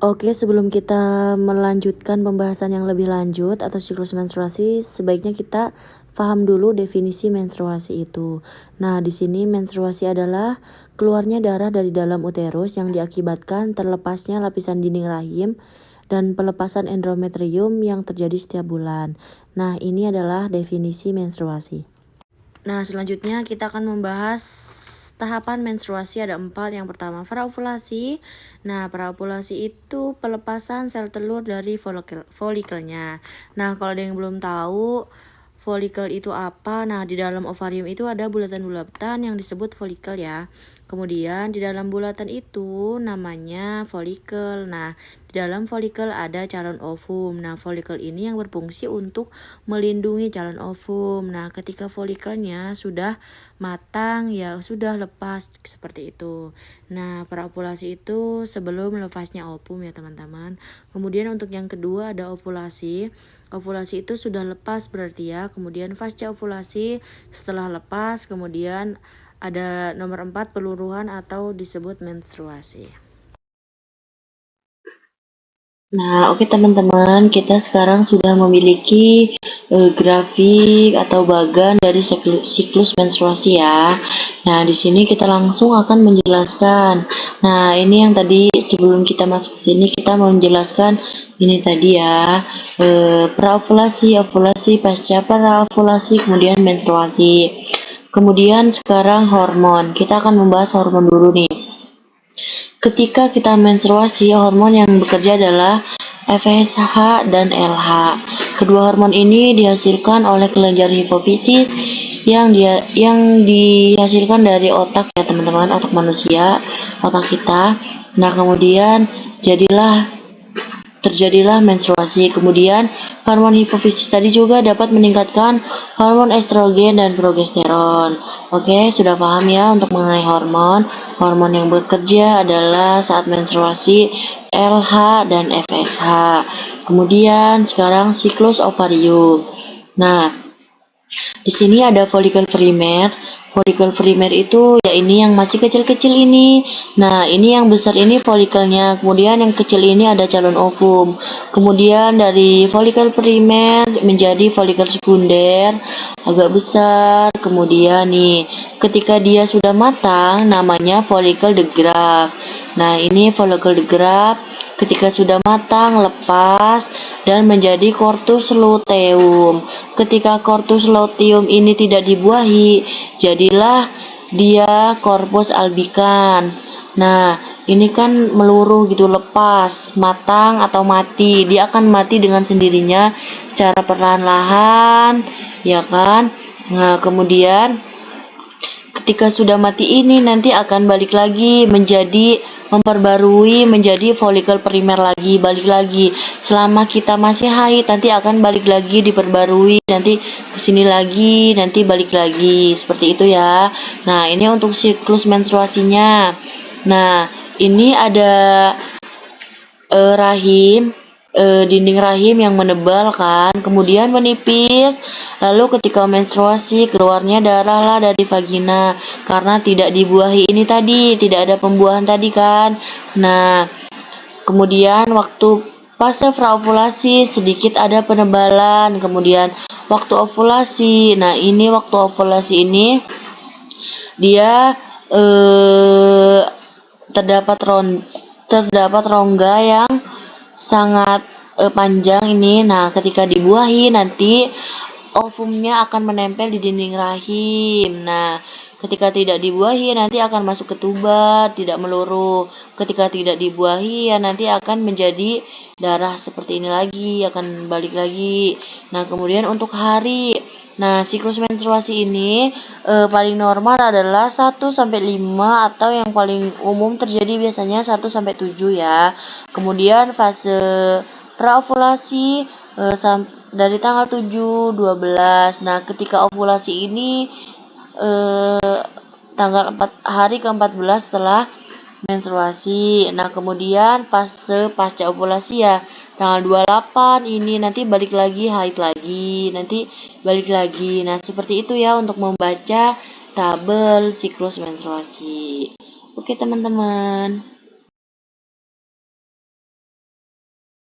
Oke, sebelum kita melanjutkan pembahasan yang lebih lanjut atau siklus menstruasi, sebaiknya kita paham dulu definisi menstruasi itu. Nah, di sini menstruasi adalah keluarnya darah dari dalam uterus yang diakibatkan terlepasnya lapisan dinding rahim dan pelepasan endometrium yang terjadi setiap bulan. Nah, ini adalah definisi menstruasi. Nah, selanjutnya kita akan membahas tahapan menstruasi. Ada 4. Yang pertama, praovulasi. Nah, praovulasi itu pelepasan sel telur dari folikelnya. Nah, kalau ada yang belum tahu folikel itu apa, nah di dalam ovarium itu ada bulatan-bulatan yang disebut folikel ya. Kemudian di dalam bulatan itu namanya folikel. Nah, di dalam folikel ada calon ovum. Nah, folikel ini yang berfungsi untuk melindungi calon ovum. Nah, ketika folikelnya sudah matang ya sudah lepas seperti itu. Nah, praovulasi itu sebelum lepasnya ovum ya teman-teman. Kemudian untuk yang kedua ada ovulasi. Ovulasi itu sudah lepas berarti ya. Kemudian pasca ovulasi setelah lepas, kemudian ada nomor 4 peluruhan atau disebut menstruasi. Nah, oke teman-teman, kita sekarang sudah memiliki grafik atau bagan dari siklus menstruasi ya. Nah, di sini kita langsung akan menjelaskan. Nah, ini yang tadi sebelum kita masuk ke sini kita mau menjelaskan ini tadi ya. Praovulasi, ovulasi, pasca praovulasi, kemudian menstruasi. Kemudian sekarang hormon. Kita akan membahas hormon dulu nih. Ketika kita menstruasi, hormon yang bekerja adalah FSH dan LH. Kedua hormon ini dihasilkan oleh kelenjar hipofisis yang dihasilkan dari otak ya teman-teman, otak manusia, otak kita. Nah, kemudian terjadilah menstruasi. Kemudian hormon hipofisis tadi juga dapat meningkatkan hormon estrogen dan progesteron. Oke, sudah paham ya untuk mengenai hormon. Hormon yang bekerja adalah saat menstruasi LH dan FSH. Kemudian sekarang siklus ovarium. Nah, di sini ada folikel primer. Folikel primer itu ya ini yang masih kecil-kecil ini. Nah, ini yang besar ini folikelnya. Kemudian yang kecil ini ada calon ovum. Kemudian dari folikel primer menjadi folikel sekunder agak besar. Kemudian nih, ketika dia sudah matang namanya folikel de Graaff. Nah, ini folikel de Graaff ketika sudah matang lepas dan menjadi corpus luteum. Ketika corpus luteum ini tidak dibuahi, jadilah dia corpus albicans. Nah, ini kan meluruh gitu, lepas, matang atau mati. Dia akan mati dengan sendirinya secara perlahan-lahan, ya kan? Nah, kemudian ketika sudah mati ini nanti akan balik lagi memperbarui menjadi folikel primer lagi, balik lagi. Selama kita masih haid nanti akan balik lagi diperbarui, nanti kesini lagi, nanti balik lagi. Seperti itu ya. Nah, ini untuk siklus menstruasinya. Nah, ini ada dinding rahim yang menebal kan, kemudian menipis. Lalu ketika menstruasi keluarnya darah lah dari vagina karena tidak dibuahi ini tadi, tidak ada pembuahan tadi kan. Nah, kemudian waktu fase praovulasi sedikit ada penebalan, kemudian waktu ovulasi. Nah, ini waktu ovulasi ini dia terdapat rongga yang sangat panjang ini. Nah, ketika dibuahi nanti ovumnya akan menempel di dinding rahim. Nah, ketika tidak dibuahi nanti akan masuk ke tuba, tidak meluruh. Ketika tidak dibuahi ya nanti akan menjadi darah seperti ini lagi, akan balik lagi. Nah, kemudian untuk hari. Nah, siklus menstruasi ini paling normal adalah 1 sampai 5 atau yang paling umum terjadi biasanya 1 sampai 7 ya. Kemudian fase praovulasi dari tanggal 7, 12. Nah, ketika ovulasi ini tanggal 4 hari ke-14 setelah menstruasi. Nah, kemudian pasca ovulasi ya tanggal 28 ini nanti balik lagi haid lagi, nanti balik lagi. Nah, seperti itu ya untuk membaca tabel siklus menstruasi. Oke, teman-teman.